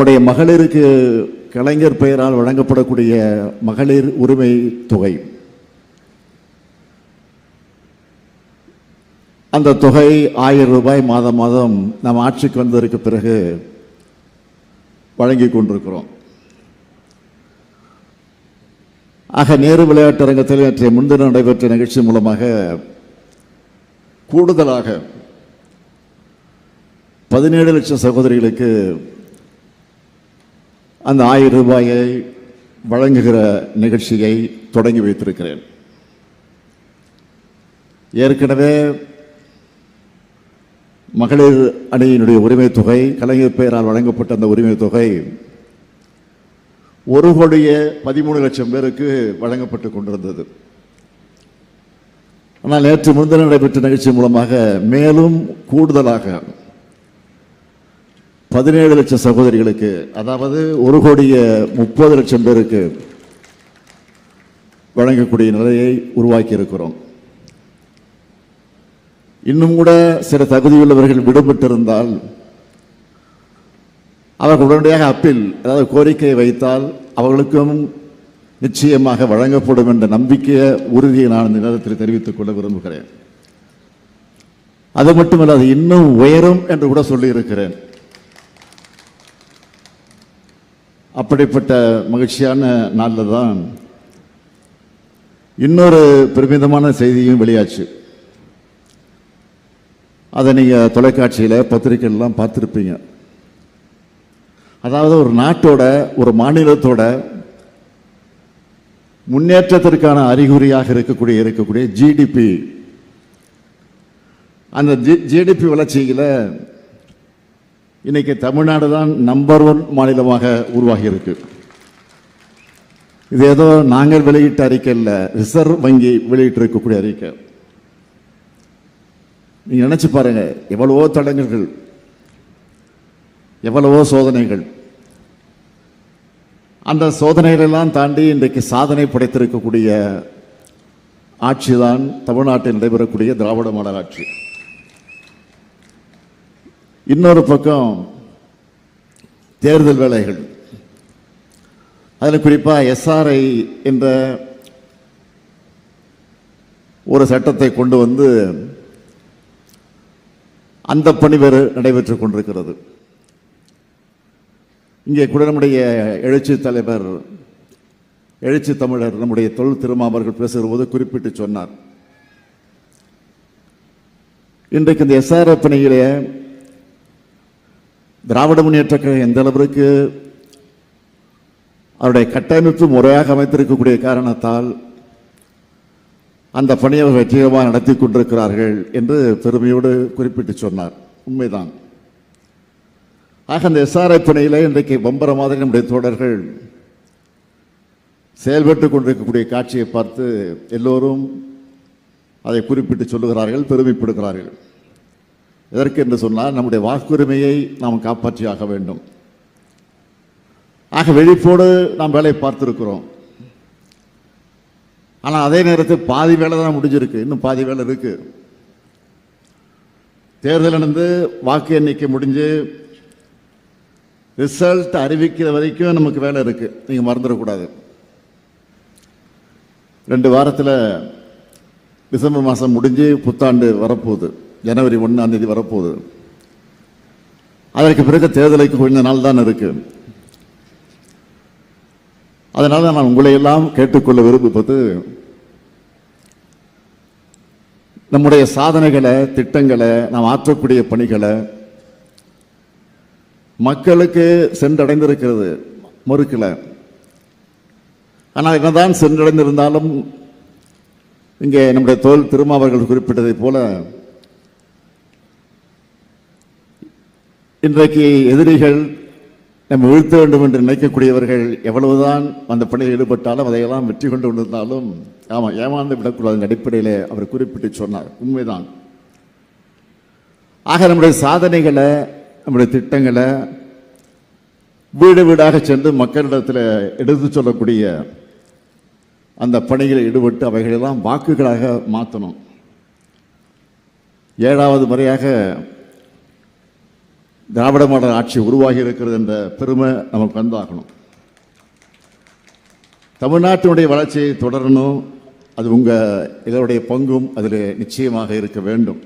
நம்முடைய மகளிருக்கு கலைஞர் பெயரால் வழங்கப்படக்கூடிய மகளிர் உரிமை தொகை, அந்த தொகை 1000 ரூபாய் மாதம் மாதம் நாம் ஆட்சிக்கு வந்ததற்கு பிறகு வழங்கி கொண்டிருக்கிறோம். ஆக நேரு விளையாட்டரங்கத்தில் நேற்றைய முன்தினம் நடைபெற்ற நிகழ்ச்சி மூலமாக கூடுதலாக 17 லட்சம் சகோதரிகளுக்கு அந்த 1000 ரூபாயை வழங்குகிற நிகழ்ச்சியை தொடங்கி வைத்திருக்கிறேன். ஏற்கனவே மகளிர் அணியினுடைய உரிமை தொகை, கலைஞர் பெயரால் வழங்கப்பட்ட அந்த உரிமை தொகை 1,13,00,000 பேருக்கு வழங்கப்பட்டு கொண்டிருந்தது. ஆனால் நேற்று முன்தினம் நடைபெற்ற நிகழ்ச்சி மூலமாக மேலும் கூடுதலாக 17 லட்சம் சகோதரிகளுக்கு, அதாவது 1,30,00,000 பேருக்கு வழங்கக்கூடிய நிலையை உருவாக்கி இருக்கிறோம். இன்னும் கூட சில தகுதியுள்ளவர்கள் விடுபட்டிருந்தால் அவர்கள் உடனடியாக அப்பீல், அதாவது கோரிக்கையை வைத்தால் அவர்களுக்கும் நிச்சயமாக வழங்கப்படும் என்ற நம்பிக்கைய உறுதியை நான் இந்த நேரத்தில் தெரிவித்துக் கொள்ள விரும்புகிறேன். அது மட்டுமல்ல, அது இன்னும் உயரும் என்று கூட சொல்லியிருக்கிறேன். அப்படிப்பட்ட மகிழ்ச்சியான நாளில் தான் இன்னொரு பெருமிதமான செய்தியும் வெளியாச்சு. அதை நீங்கள் தொலைக்காட்சியில் பத்திரிகைலாம் பார்த்துருப்பீங்க. அதாவது ஒரு நாட்டோட, ஒரு மாநிலத்தோட முன்னேற்றத்திற்கான அறிகுறியாக இருக்கக்கூடிய ஜிடிபி, அந்த ஜிடிபி வளர்ச்சியில் இன்னைக்கு தமிழ்நாடு தான் நம்பர் 1 மாநிலமாக உருவாகி இருக்கு. இது ஏதோ நாங்கள் வெளியிட்ட அறிக்கை இல்லை, ரிசர்வ் வங்கி வெளியிட்டு இருக்கக்கூடிய அறிக்கை. நீங்க நினைச்சு பாருங்க, எவ்வளவோ தடங்கல்கள், எவ்வளவோ சோதனைகள், அந்த சோதனைகளெல்லாம் தாண்டி இன்றைக்கு சாதனை படைத்திருக்கக்கூடிய ஆட்சி தான் தமிழ்நாட்டில் நடைபெறக்கூடிய திராவிட மாடல் ஆட்சி. இன்னொரு பக்கம் தேர்தல் வேலைகள், அதில் குறிப்பாக எஸ்ஆர்ஐ என்ற ஒரு சட்டத்தை கொண்டு வந்து அந்த பணி வேறு நடைபெற்றுக் கொண்டிருக்கிறது. இங்கே கூட நம்முடைய எழுச்சி தலைவர், எழுச்சி தமிழர் நம்முடைய தொல் திருமாவர்கள் பேசுகிற போது குறிப்பிட்டு சொன்னார், இன்றைக்கு இந்த எஸ்ஆர்எஃப் பணியிலே திராவிட முன்னேற்ற கழகம் எந்த அளவிற்கு அவருடைய கட்டமைப்பு முறையாக அமைத்திருக்கக்கூடிய காரணத்தால் அந்த பணியை வெற்றிகரமாக நடத்தி கொண்டிருக்கிறார்கள் என்று பெருமையோடு குறிப்பிட்டு சொன்னார். உண்மைதான். ஆக அந்த எஸ்ஆர்ஐ பணியில் இன்றைக்கு பம்பர மாதிரி நம்முடைய தோழர்கள் செயல்பட்டு கொண்டிருக்கக்கூடிய காட்சியை பார்த்து எல்லோரும் அதை குறிப்பிட்டு சொல்லுகிறார்கள், பெருமைப்படுகிறார்கள். எதற்கு என்று சொன்னால், நம்முடைய வாக்குரிமையை நாம் காப்பாற்றியாக வேண்டும். ஆக விழிப்போடு நாம் வேலை பார்த்திருக்கிறோம். ஆனால் அதே நேரத்தில் பாதி வேலை தான் முடிஞ்சிருக்கு, இன்னும் பாதி வேலை இருக்கு. தேர்தல் நடந்து வாக்கு எண்ணிக்கை முடிஞ்சு ரிசல்ட் அறிவிக்கிற வரைக்கும் நமக்கு வேலை இருக்கு, நீங்க மறந்துடக்கூடாது. 2 வாரத்தில் டிசம்பர் மாதம் முடிஞ்சு புத்தாண்டு வரப்போகுது, ஜனவரி 1ஆம் தேதி வரப்போகுது. அதற்கு பிறகு தேர்தலுக்கு கொஞ்ச நாள் தான் இருக்கு. அதனால நான் உங்களை எல்லாம் கேட்டுக்கொள்ள விரும்புவது, நம்முடைய சாதனைகளை, திட்டங்களை, நாம் ஆற்றக்கூடிய பணிகளை மக்களுக்கு சென்றடைந்திருக்கிறது, மறுக்கல. ஆனால் என்னதான் சென்றடைந்திருந்தாலும் இங்கே நம்முடைய தோல் திருமாவர்கள் குறிப்பிட்டதை போல இன்றைக்கு எதிரிகள் நம்ம வீழ்த்த வேண்டும் என்று நினைக்கக்கூடியவர்கள் எவ்வளவுதான் அந்த பணியில் ஈடுபட்டாலும் அதையெல்லாம் வெற்றி கொண்டு கொண்டிருந்தாலும் ஆமாம், ஏமாந்து விடக்கூடாது அடிப்படையில் அவர் குறிப்பிட்டு சொன்னார். உண்மைதான். ஆக நம்முடைய சாதனைகளை, நம்முடைய திட்டங்களை வீடு வீடாக சென்று மக்களிடத்தில் எடுத்து சொல்லக்கூடிய அந்த பணிகளை ஈடுபட்டு அவைகளெல்லாம் வாக்குகளாக மாற்றணும். 7வது முறையாக திராவிட மாடல் ஆட்சி உருவாகி இருக்கிறது என்ற பெருமை நமக்கு வந்தாகணும். தமிழ்நாட்டினுடைய வளர்ச்சியை தொடரணும். அது உங்கள் இதனுடைய பங்கும் அதில் நிச்சயமாக இருக்க வேண்டும்.